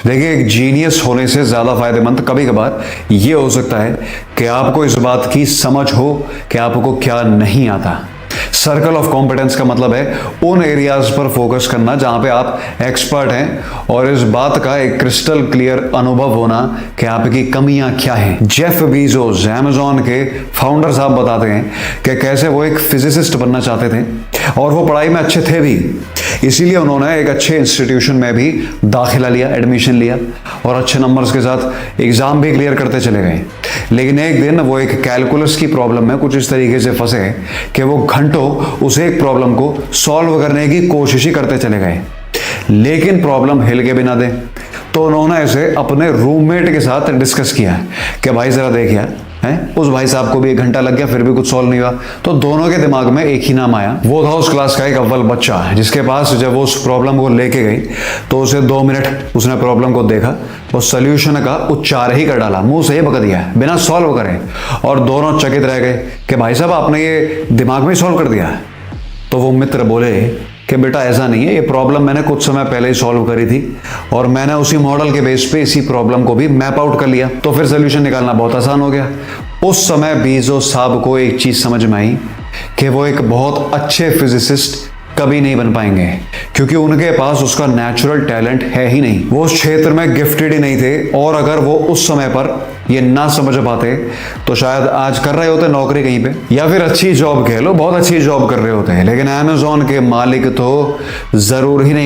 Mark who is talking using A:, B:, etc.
A: देखिए, एक जीनियस होने से ज्यादा फायदेमंद कभी कभार ये हो सकता है कि आपको इस बात की समझ हो कि आपको क्या नहीं आता। सर्कल ऑफ कॉम्पिटेंस का मतलब है उन एरियाज पर फोकस करना जहां पे आप एक्सपर्ट हैं और इस बात का एक क्रिस्टल क्लियर अनुभव होना कि आपकी कमियां क्या हैं। जेफ बीजोस अमेज़न के फाउंडर साहब बताते हैं कि कैसे वो एक फिजिसिस्ट बनना चाहते थे और वो पढ़ाई में अच्छे थे भी, इसीलिए उन्होंने एक अच्छे इंस्टीट्यूशन में भी दाखिला लिया, एडमिशन लिया और अच्छे नंबर्स के साथ एग्जाम भी क्लियर करते चले गए। लेकिन एक दिन वो एक कैलकुलस की प्रॉब्लम में कुछ इस तरीके से फंसे कि वो घंटों उस एक प्रॉब्लम को सॉल्व करने की कोशिश ही करते चले गए, लेकिन प्रॉब्लम हिल के बिना दे। तो उन्होंने इसे अपने रूममेट के साथ डिस्कस किया कि भाई जरा देखिए, उस भाई साहब को भी 1 घंटा लग गया फिर भी कुछ सॉल्व नहीं हुआ। तो दोनों के दिमाग में एक ही नाम आया, वो था उस क्लास का एक अव्वल बच्चा जिसके पास जब वो उस प्रॉब्लम को लेके गई तो उसे 2 मिनट उसने प्रॉब्लम को देखा और सोल्यूशन का उच्चार ही कर डाला, मुंह से ही बक दिया बिना सॉल्व करे। और दोनों चकित रह गए कि भाई साहब आपने ये दिमाग में सॉल्व कर दिया। तो वो मित्र बोले कि बेटा ऐसा नहीं है, ये प्रॉब्लम मैंने कुछ समय पहले ही सॉल्व करी थी और मैंने उसी मॉडल के बेस पे इसी प्रॉब्लम को भी मैप आउट कर लिया, तो फिर सोल्यूशन निकालना बहुत आसान हो गया। उस समय बीजोस साहब को एक चीज समझ में आई कि वो एक बहुत अच्छे फिजिसिस्ट कभी नहीं बन पाएंगे क्योंकि उनके पास उसका नेचुरल टैलेंट है ही नहीं, वो उस क्षेत्र में गिफ्टेड ही नहीं थे। और अगर वो उस समय पर ये ना समझ पाते तो शायद आज कर रहे होते नौकरी कहीं पे या फिर अच्छी जॉब कह लो, बहुत अच्छी जॉब कर रहे होते हैं, लेकिन अमेज़न के मालिक तो जरूर ही नहीं